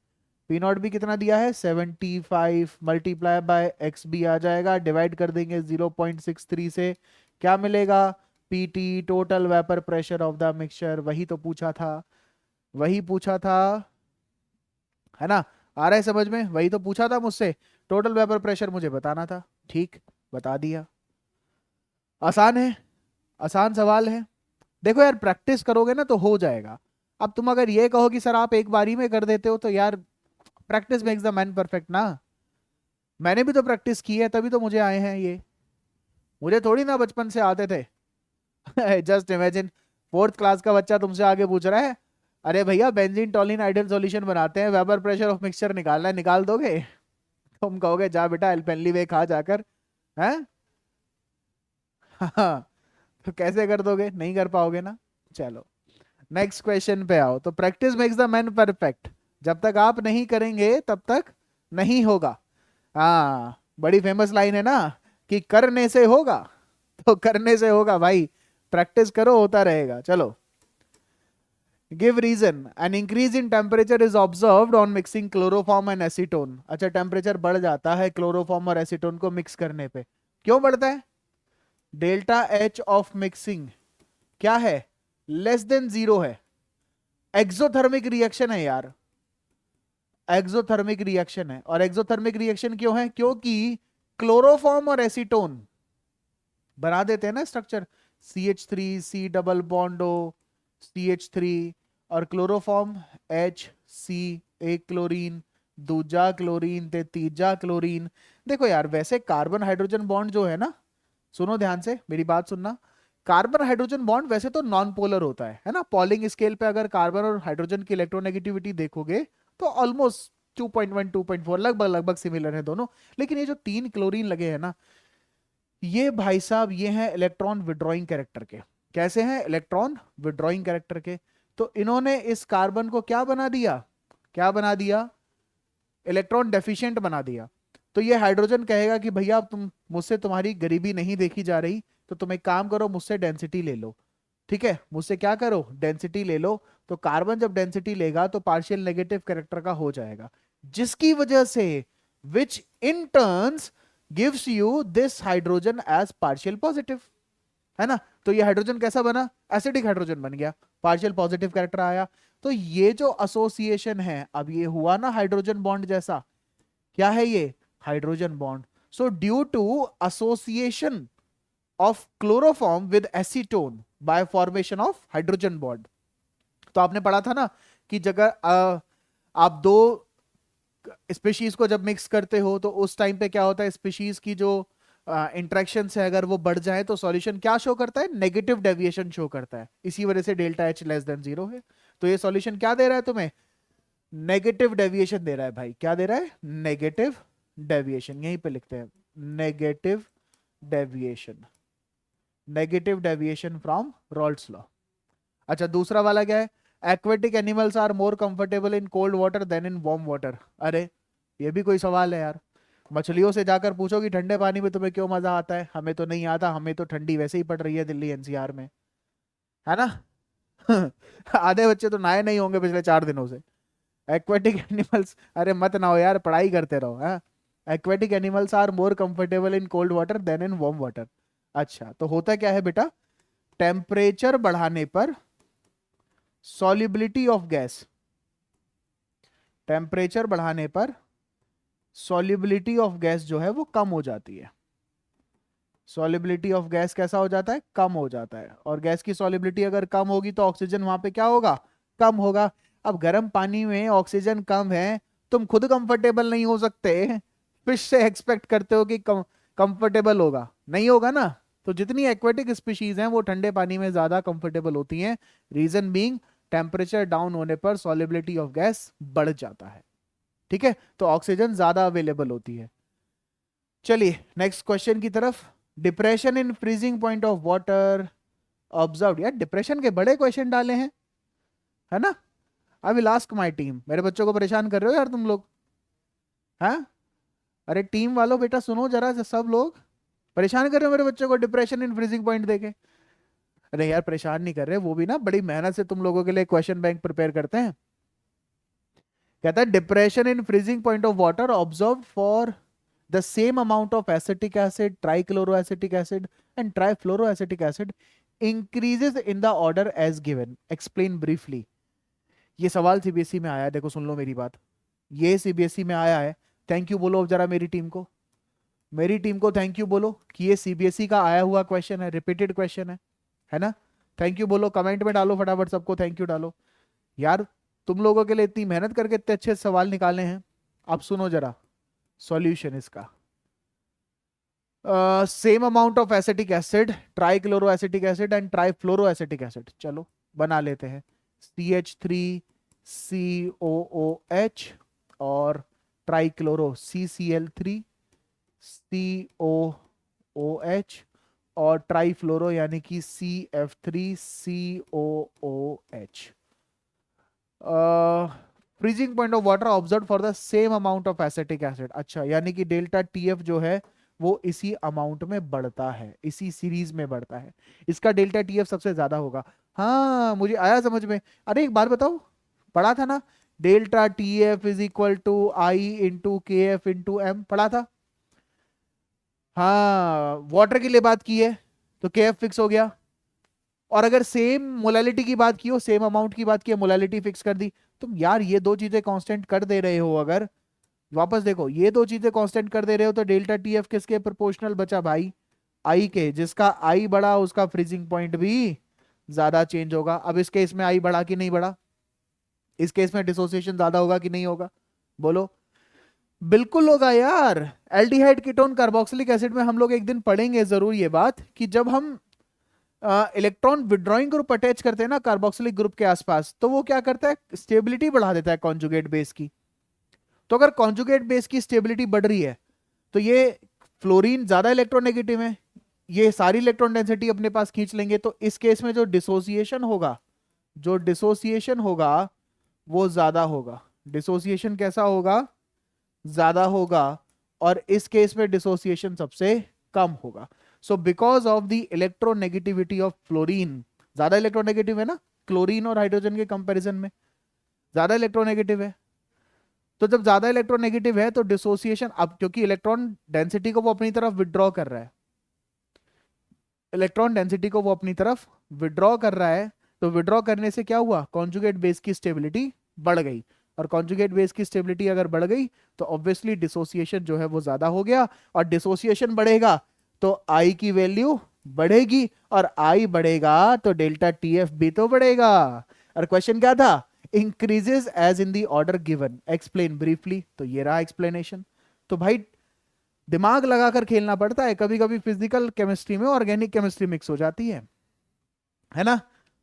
पी नॉट बी कितना दिया है 75 मल्टीप्लाई बाय एक्स बी आ जाएगा, डिवाइड कर देंगे 0.63 से, क्या मिलेगा, PT total vapour pressure of the mixture, वही तो पूछा था, वही पूछा था, है ना। आ रहा है समझ में, वही तो पूछा था मुझसे, टोटल वेपर प्रेशर मुझे बताना था, ठीक, बता दिया। आसान है, आसान सवाल है। देखो यार प्रैक्टिस करोगे ना तो हो जाएगा। अब तुम अगर ये कहो कि सर आप एक बारी में कर देते हो, तो यार practice makes the man perfect ना। मैंने भी तो प्रैक्टिस की है तभी तो मुझे आए हैं ये, मुझे थोड़ी ना बचपन से आते थे। जस्ट इमेजिन, फोर्थ क्लास का बच्चा तुमसे आगे पूछ रहा है, अरे भैया बेंजीन टोलिन आइडल सॉल्यूशन बनाते हैं, वेपर प्रेशर ऑफ मिक्सचर निकालना है, निकाल दोगे? तुम कहोगे जा बेटा एल्पेनली वे खा जाकर, हैं। हाँ, तो कैसे कर दोगे, नहीं कर पाओगे ना। चलो नेक्स्ट क्वेश्चन पे आओ। तो practice makes the man perfect, जब तक आप नहीं करेंगे तब तक नहीं होगा। हाँ बड़ी फेमस लाइन है ना, कि करने से होगा, तो करने से होगा भाई, प्रैक्टिस करो होता रहेगा। चलो, give reason, an increase in temperature is observed on mixing chloroform and acetone. अच्छा टेम्परेचर बढ़ जाता है क्लोरोफॉर्म और एसीटोन को मिक्स करने पे, क्यों बढ़ता है? डेल्टा एच ऑफ मिक्सिंग क्या है, लेस देन जीरो है, एक्सोथर्मिक रिएक्शन है यार, एक्सोथर्मिक रिएक्शन है। और एक्सोथर्मिक रिएक्शन क्यों है, क्योंकि क्लोरोफॉर्म और एसीटोन बना देते हैं ना structure, CH3 C double bond O CH3, और क्लोरोफॉर्म HC, एक क्लोरीन, दूजा क्लोरीन ते तीजा क्लोरीन। देखो यार वैसे कार्बन हाइड्रोजन बॉन्ड जो है ना, सुनो ध्यान से मेरी बात सुनना, कार्बन हाइड्रोजन बॉन्ड वैसे तो नॉन पोलर होता है ना, पॉलिंग स्केल पे अगर कार्बन और हाइड्रोजन की इलेक्ट्रोनेगेटिविटी देखोगे तो ऑलमोस्ट 2.1 2.4 लगभग लगभग सिमिलर है दोनों। लेकिन ये जो तीन क्लोरीन लगे हैं ना, ये भाई साहब ये हैं इलेक्ट्रॉन विड्रॉइंग कैरेक्टर के। कैसे हैं, इलेक्ट्रॉन विड्रॉइंग कैरेक्टर के। तो इन्होंने इस कार्बन को क्या बना दिया, क्या बना दिया, इलेक्ट्रॉन डेफिशिएंट बना दिया। तो ये हाइड्रोजन कहेगा कि भैया तुम मुझसे तुम्हारी गरीबी नहीं देखी जा रही, तो तुम एक काम करो मुझसे डेंसिटी ले लो, ठीक है, मुझसे क्या करो, डेंसिटी ले लो। तो कार्बन जब डेंसिटी लेगा तो पार्शियल नेगेटिव कैरेक्टर का हो जाएगा, जिसकी वजह से which in turns gives you this hydrogen as partial positive, है ना। तो ये हाइड्रोजन कैसा बना, एसिडिक हाइड्रोजन बन गया, पार्शियल पॉजिटिव कैरेक्टर आया। तो ये जो एसोसिएशन है, अब ये हुआ ना हाइड्रोजन बॉन्ड जैसा, क्या है ये, hydrogen bond. So due to association of chloroform with acetone by formation of hydrogen bond. तो आपने पढ़ा था ना कि जगह आप दो स्पीशीज को जब मिक्स करते हो तो उस टाइम पे क्या होता है, स्पीशीज की जो इंटरेक्शन है अगर वो बढ़ जाए तो सॉल्यूशन क्या शो करता है, नेगेटिव डेविएशन शो करता है, इसी वजह से delta H less than zero है। तो ये सॉल्यूशन क्या दे रहा है तुम्हें, नेगेटिव डेविएशन दे रहा है भाई, क्या दे रहा है, नेगेटिव डेविएशन, यहीं पे लिखते हैं negative deviation, negative deviation from Raoult's law. अच्छा दूसरा वाला क्या है, aquatic animals are more comfortable in cold water than in warm water. अरे ये भी कोई सवाल है यार, मछलियों से जाकर पूछो कि ठंडे पानी में तुम्हें क्यों मजा आता है, हमें तो नहीं आता, हमें तो ठंडी वैसे ही पड़ रही है दिल्ली NCR में, है ना। आधे बच्चे तो नहाए नहीं होंगे पिछले 4 दिनों से। एक्वेटिक एनिमल्स, अरे मत नहाओ यार, पढ़ाई करते रहो, है। Aquatic animals are more comfortable in cold water than in warm water. अच्छा तो होता क्या है बेटा, टेम्परेचर बढ़ाने पर सॉल्युबिलिटी ऑफ गैस, टेम्परेचर बढ़ाने पर सॉल्युबिलिटी ऑफ गैस जो है वो कम हो जाती है, सॉलिबिलिटी ऑफ गैस कैसा हो जाता है, कम हो जाता है। और गैस की सॉलिबिलिटी अगर कम होगी तो ऑक्सीजन वहां पे क्या होगा, कम होगा। अब गर्म पानी में ऑक्सीजन कम है, तुम खुद कंफर्टेबल नहीं हो सकते, फिश से एक्सपेक्ट करते हो कि कंफर्टेबल होगा, नहीं होगा ना। तो जितनी एक्वेटिक स्पीशीज हैं वो ठंडे पानी में ज्यादा कंफर्टेबल होती हैं। रीजन बीइंग टेम्परेचर डाउन होने पर सॉलिबिलिटी ऑफ गैस बढ़ जाता है। ठीक है, तो ऑक्सीजन ज्यादा अवेलेबल होती है। चलिए नेक्स्ट क्वेश्चन की तरफ। Depression in freezing point of water observe. यार डिप्रेशन के बड़े क्वेश्चन डाले हैं, है ना। I will ask my team. मेरे बच्चों को परेशान कर रहे हो यार तुम लोग, हाँ। अरे टीम वालों बेटा सुनो जरा, सब लोग परेशान कर रहे हो मेरे बच्चों को डिप्रेशन इन फ्रीजिंग पॉइंट देके। अरे यार परेशान नहीं कर रहे, वो भी ना बड़ी मेहनत से तुम लोगों के लिए क्वेश्चन बैंक प्रिपेयर करते हैं। कहता है depression in freezing point of water observe for the same amount of acetic acid, trichloroacetic acid and trifluoroacetic acid increases in the order as given. Explain briefly. ये सवाल सीबीएसई में आया है, देखो सुन लो मेरी बात, ये सीबीएसई में आया है। थैंक यू बोलो अब जरा मेरी टीम को, मेरी टीम को थैंक यू बोलो कि ये सीबीएसई का आया हुआ क्वेश्चन है, रिपीटेड क्वेश्चन है ना। थैंक यू बोलो, कमेंट में डालो फटाफट, सबको थैंक यू डालो। यार तुम लोगों के लिए इतनी मेहनत करके इतने अच्छे सवाल निकाले हैं। अब सुनो जरा सॉल्यूशन इसका। Same amount of acetic acid, trichloroacetic acid and trifluoroacetic acid, चलो बना लेते हैं। CH3COOH और ट्राइक्लोरो CCl3COOH और ट्राइफ्लोरो यानी कि CF3COOH। Freezing point of water observe for the same amount of acetic acid. अच्छा, यानी कि डेल्टा TF जो है वो इसी अमाउंट में बढ़ता है, इसी सीरीज में बढ़ता है। इसका डेल्टा TF सबसे ज्यादा होगा। हाँ मुझे आया समझ में। अरे एक बात बताओ, पढ़ा था ना, delta TF is equal to I into KF into M, पढ़ा था। हाँ वाटर के लिए बात की है तो KF फिक्स हो गया। और अगर सेम मोलालिटी की बात की हो, सेम अमाउंट की बात की है, मोलालिटी फिक्स कर दी। तुम यार ये दो चीजें कांस्टेंट कर दे रहे हो, अगर वापस देखो ये दो चीजें कांस्टेंट कर दे रहे हो तो डेल्टा TF किसके प्रोपोर्शनल बचा भाई, आई के। जिसका आई बढ़ा उसका फ्रीजिंग पॉइंट भी ज्यादा चेंज होगा। अब इस केस में आई बढ़ा कि नहीं बढ़ा, इस केस में डिसोसिएशन ज्यादा होगा कि नहीं होगा, बोलो। बिल्कुल होगा यार। एल्डिहाइड कीटोन कार्बोक्सिलिक एसिड में हम लोग एक दिन पढ़ेंगे जरूर ये बात, कि जब हम इलेक्ट्रॉन विड्रॉइंग ग्रुप अटैच करते हैं ना कार्बोक्सिलिक ग्रुप के आसपास, तो वो क्या करता है, स्टेबिलिटी बढ़ा देता है कॉन्जुगेट बेस की। तो अगर कॉन्जुगेट बेस की स्टेबिलिटी बढ़ रही है तो ये फ्लोरीन ज्यादा इलेक्ट्रोनेगेटिव है, ये सारी इलेक्ट्रॉन डेंसिटी अपने पास खींच लेंगे। तो इस केस में जो डिसोसिएशन होगा, जो डिसोसिएशन होगा वो ज्यादा होगा। डिसोसिएशन कैसा होगा, ज्यादा होगा। और इस केस में डिसोसिएशन सबसे कम होगा। So because of the electronegativity of fluorine, ज्यादा इलेक्ट्रोनेगेटिव है ना, क्लोरीन और हाइड्रोजन के कंपैरिजन में ज्यादा इलेक्ट्रोनेगेटिव है। तो जब ज्यादा इलेक्ट्रोनेगेटिव है तो डिसोसिएशन, अब क्योंकि इलेक्ट्रॉन डेंसिटी को वो अपनी तरफ विड्रॉ कर रहा है, इलेक्ट्रॉन डेंसिटी को वो अपनी तरफ विड्रॉ कर रहा है, तो विड्रॉ करने से क्या हुआ, कॉन्जुगेट बेस की स्टेबिलिटी बढ़ गई। और कॉन्जुगेट बेस की स्टेबिलिटी अगर बढ़ गई तो ऑब्वियसली डिसोसिएशन जो है वो ज्यादा हो गया। और डिसोसिएशन बढ़ेगा तो आई की वैल्यू बढ़ेगी, और आई बढ़ेगा तो डेल्टा TF भी तो बढ़ेगा। और क्वेश्चन क्या था, increases as in the order given, explain briefly. तो ये रहा एक्सप्लेनेशन। तो भाई दिमाग लगाकर खेलना पड़ता है, कभी कभी फिजिकल केमिस्ट्री में ऑर्गेनिक केमिस्ट्री मिक्स हो जाती है ना।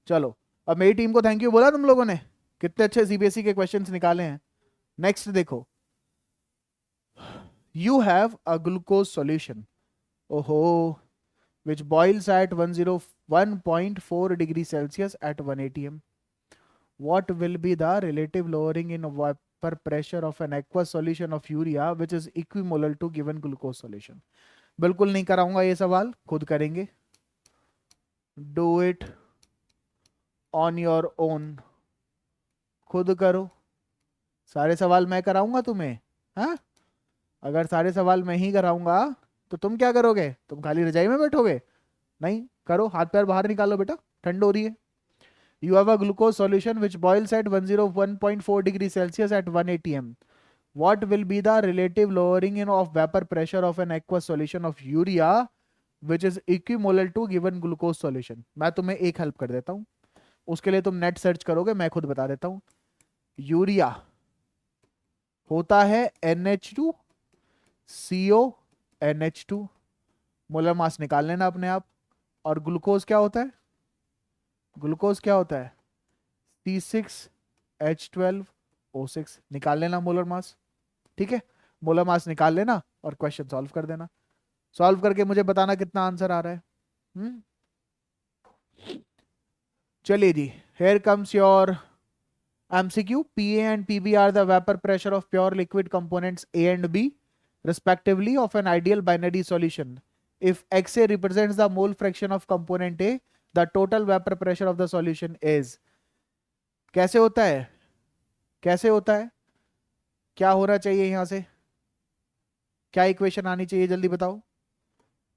चलो अब मेरी टीम को थैंक यू बोला तुम लोगों ने, कितने अच्छे CBSE के क्वेश्चंस निकाले हैं। नेक्स्ट देखो, you have a glucose solution, ओहो, which boils at 101.4 degree Celsius at 180 m. What will be the relative lowering in vapor pressure of an aqueous solution of urea which is equimolar to given glucose solution? बिल्कुल नहीं कराऊंगा ये सवाल, खुद करेंगे। Do it on your own, खुद करो। सारे सवाल मैं कराऊंगा तुम्हें, हाँ। अगर सारे सवाल मैं ही कराऊंगा तो तुम क्या करोगे, तुम खाली रजाई में बैठोगे? नहीं, करो, हाथ पैर बाहर निकालो बेटा, ठंड हो रही है। You have a glucose solution which boils at 101.4 degree Celsius at 180 m. What will be the relative lowering in of vapor pressure of an aqueous solution of urea which is equimolar to given glucose solution. मैं तुम्हें एक help कर देता हूं, उसके लिए तुम net search करोगे, मैं खुद बता देता हूं। यूरिया होता है NH2CO NH2, मोलर मास निकाल लेना अपने आप। और ग्लूकोज क्या होता है? ग्लूकोज क्या होता है? C6H12O6, निकाल लेना मोलर मास। ठीक है, मोलर मास निकाल लेना और क्वेश्चन सॉल्व कर देना। सॉल्व करके मुझे बताना कितना आंसर आ रहा है। हम्म चलिए जी, here comes your MCQ. PA and PB are the vapor pressure of pure liquid components A and B, respectively, of an ideal binary solution. If XA represents the mole fraction of component A, the total vapor pressure of the solution is. कैसे होता है? कैसे होता है? क्या होना चाहिए यहां से? क्या इक्वेशन आनी चाहिए, जल्दी बताओ।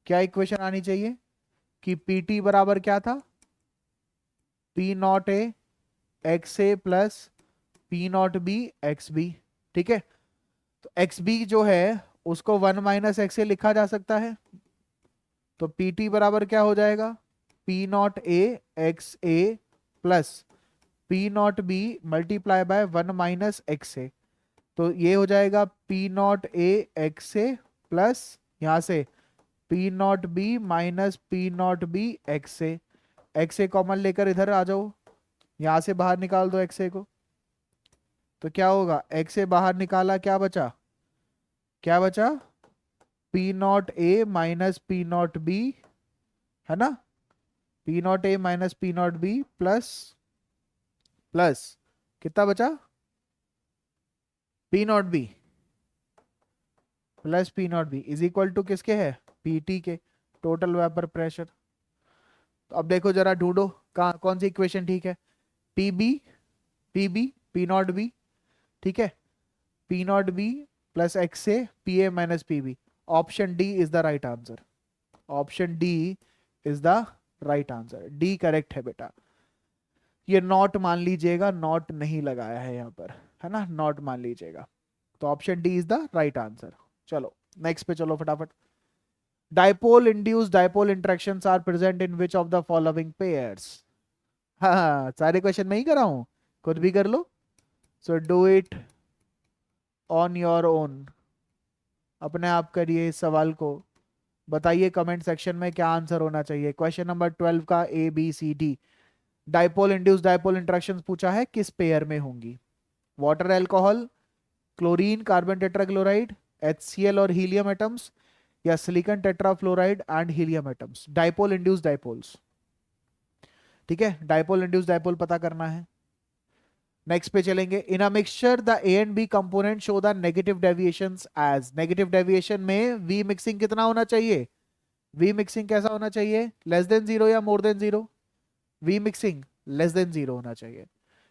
क्या इक्वेशन आनी चाहिए कि PT बराबर क्या था? P0A XA plus P0B XB। ठीक है, तो XB जो है उसको 1 माइनस XA लिखा जा सकता है। तो PT बराबर क्या हो जाएगा? P0A XA plus P0B multiply by 1 minus XA। तो ये हो जाएगा P0A XA प्लस यहां से P0B minus P0B XA। XA common लेकर इधर आ जाओ, यहां से बाहर निकाल दो XA को। तो क्या होगा? XA बाहर निकाला, क्या बचा? क्या बचा? P0A माइनस P0B, है ना? P0A minus P0B plus plus कितना बचा? P0B plus P0B is equal to किसके है? PT के, टोटल वेपर प्रेशर। तो अब देखो जरा, ढूंढो कहाँ कौन सी इक्वेशन ठीक है। PB P0B, ठीक है, P0B plus XA PA minus PB। Option D is the right answer. Option D is the right answer. D correct है बेटा। ये नॉट मान लीजिएगा, नॉट नहीं लगाया है यहाँ पर, है ना, नॉट मान लीजिएगा। तो option D is the right answer. चलो नेक्स्ट पे चलो फटाफट। Dipole induced dipole interactions are present in which of the following pairs. हाँ, सारे क्वेश्चन मैं ही कर रहा हूँ, खुद भी कर लो। So do it on your own, अपने आप करिए इस सवाल को। बताइए कमेंट सेक्शन में क्या आंसर होना चाहिए। क्वेश्चन नंबर 12 का ABCD। Dipole induced dipole interactions पूछा है, किस पेयर में होंगी? Water alcohol, chlorine carbon tetrachloride, HCl और हीलियम एटम्स, या silicon tetrafluoride and helium atoms. Dipole induced dipoles, ठीक है, डाइपोल इंड्यूस्ड डाइपोल पता करना है। नेक्स्ट पे चलेंगे। In a mixture the A and B component show the negative deviations as. Negative deviation में V मिक्सिंग कितना होना चाहिए? V मिक्सिंग कैसा होना चाहिए? लेस देन 0 या more than 0? V mixing less than 0 होना चाहिए।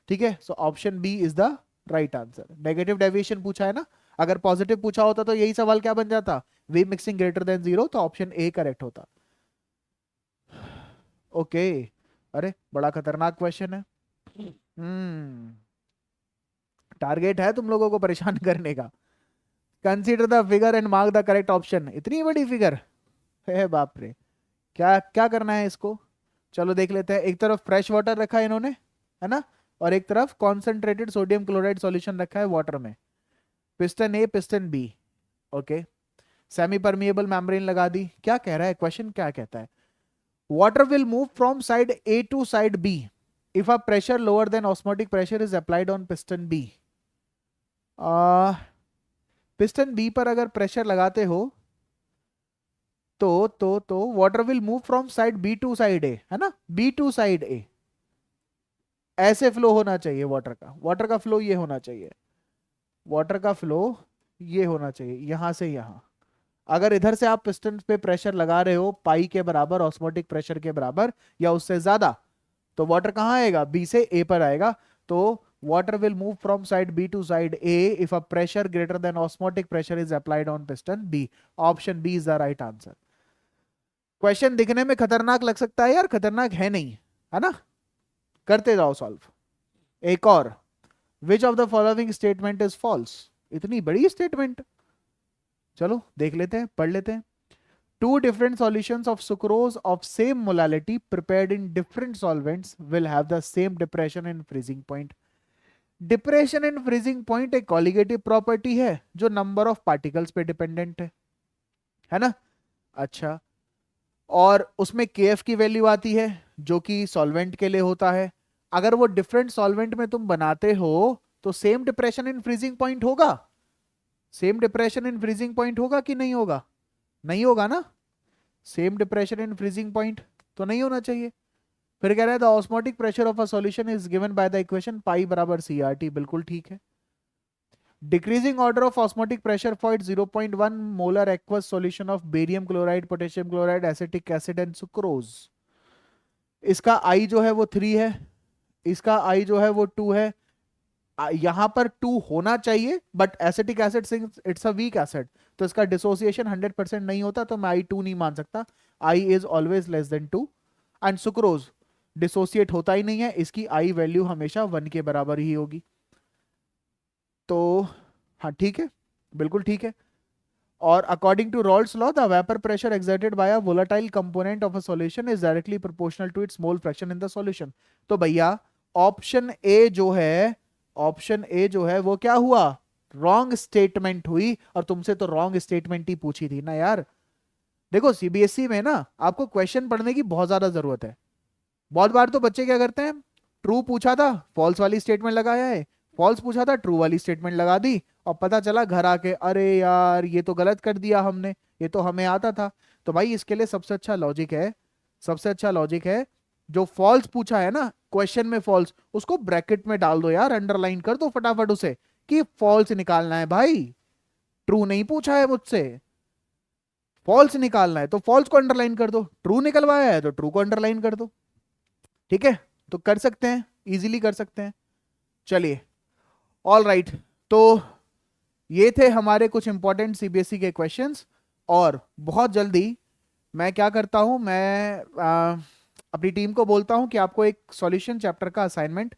ठीक है, so option B is the right answer. Negative deviation पूछा है ना, अगर पॉजिटिव पूछा होता तो यही सवाल क्या बन जाता? V मिक्सिंग ग्रेटर देन 0, तो ऑप्शन ए करेक्ट होता। ओके, अरे बड़ा खतरनाक क्वेश्चन है। टारगेट है तुम लोगों को परेशान करने का। Consider the figure and mark the correct option. इतनी बड़ी फिगर है, बाप रे। क्या क्या करना है इसको? चलो देख लेते हैं। एक तरफ फ्रेश वाटर रखा है इन्होंने, है ना, और एक तरफ कॉन्सेंट्रेटेड सोडियम क्लोराइड सॉल्यूशन रखा है वाटर में। Piston A piston B, okay. Semi permeable membrane लगा दी। क्या कह रहा है क्वेश्चन, क्या कहता है? Water will move from side A to side B if a pressure lower then osmotic pressure is applied on piston B. Piston B पर अगर प्रेशर लगाते हो तो water will move from side B to side A, है ना, B to side ए। ऐसे flow होना चाहिए वाटर का। वाटर का फ्लो ये होना चाहिए, वाटर का फ्लो ये होना चाहिए, यहां से यहां। अगर इधर से आप पिस्टन पे प्रेशर लगा रहे हो पाई के बराबर, ऑस्मोटिक प्रेशर के बराबर या उससे ज्यादा, तो वाटर कहां आएगा? बी से ए पर आएगा। तो water will move from side B to side A if a pressure greater than osmotic pressure is applied on piston B. Option B is the right answer. Question दिखने में खतरनाक लग सकता है यार, खतरनाक है नहीं, है ना। करते जाओ सॉल्व। एक और, which of the following statement is false. इतनी बड़ी स्टेटमेंट, चलो देख लेते हैं, पढ़ लेते हैं। two different solutions of sucrose of same molality prepared in different solvents will have the same depression and freezing point. Depression and freezing point एक कॉलिगेटिव प्रॉपर्टी है जो नंबर ऑफ पार्टिकल्स पे डिपेंडेंट है ना। अच्छा, और उसमें केएफ की वैल्यू आती है जो कि सॉल्वेंट के लिए होता है। अगर वो डिफरेंट सॉल्वेंट में तुम बनाते हो तो same depression in freezing point होगा। Same depression in freezing point होगा कि नहीं होगा? नहीं होगा ना। Same depression in freezing point तो नहीं होना चाहिए। फिर कह रहा है the osmotic pressure of a solution is given by the equation pi बराबर CRT। बिल्कुल ठीक है। Decreasing order of osmotic pressure for it 0.1 molar aqueous solution of barium chloride, potassium chloride, acetic acid and sucrose. इसका I जो है वो 3 है, इसका I जो है वो 2 है। यहां पर 2 होना चाहिए but acetic acid since it's a weak acid तो इसका डिसोसिएशन 100% नहीं होता, तो मैं I2 नहीं मान सकता। I is always less than 2। And sucrose dissociate होता ही नहीं है, इसकी I वैल्यू हमेशा 1 के बराबर ही होगी। तो हाँ ठीक है, बिल्कुल ठीक है। और according to Raoult's law the vapour pressure exerted by a volatile component of a solution is directly proportional to its mole fraction in the solution. तो भैया ऑप्शन ए जो है, ऑप्शन ए जो है वो क्या हुआ? रॉन्ग स्टेटमेंट हुई। और तुमसे तो रॉन्ग स्टेटमेंट ही पूछी थी ना यार। देखो सीबीएसई में ना आपको क्वेश्चन पढ़ने की बहुत ज्यादा जरूरत है। बहुत बार तो बच्चे क्या करते हैं, ट्रू पूछा था फॉल्स वाली स्टेटमेंट लगाया है, फॉल्स पूछा था ट्रू वाली स्टेटमेंट लगा दी, और पता चला घर आके अरे यार ये तो गलत कर दिया हमने, ये तो हमें आता था। तो भाई इसके लिए सबसे अच्छा लॉजिक है, सबसे अच्छा लॉजिक है जो फॉल्स पूछा है ना क्वेश्चन में फॉल्स, उसको ब्रैकेट में डाल दो यार, अंडरलाइन कर दो फटाफट उसे कि फॉल्स निकालना है भाई। ट्रू नहीं पूछा है मुझसे, फॉल्स निकालना है तो फॉल्स को अंडरलाइन कर दो, ट्रू निकलवाया है तो ट्रू को अंडरलाइन कर दो। ठीक है, तो कर सकते हैं, इजीली कर सकते हैं। चलिए, ऑल राइट। तो ये थे हमारे कुछ इंपॉर्टेंट सीबीएसई के क्वेश्चंस। और बहुत जल्दी मैं क्या करता हूं, मैं अपनी टीम को बोलता हूं कि आपको एक सॉल्यूशन चैप्टर का असाइनमेंट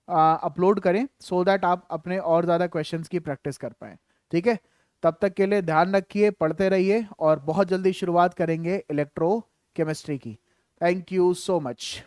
अपलोड करें सो दैट आप अपने और ज़्यादा क्वेश्चंस की प्रैक्टिस कर पाएं। ठीक है, तब तक के लिए ध्यान रखिए, पढ़ते रहिए, और बहुत जल्दी शुरुआत करेंगे इलेक्ट्रो केमिस्ट्री की। Thank you so much.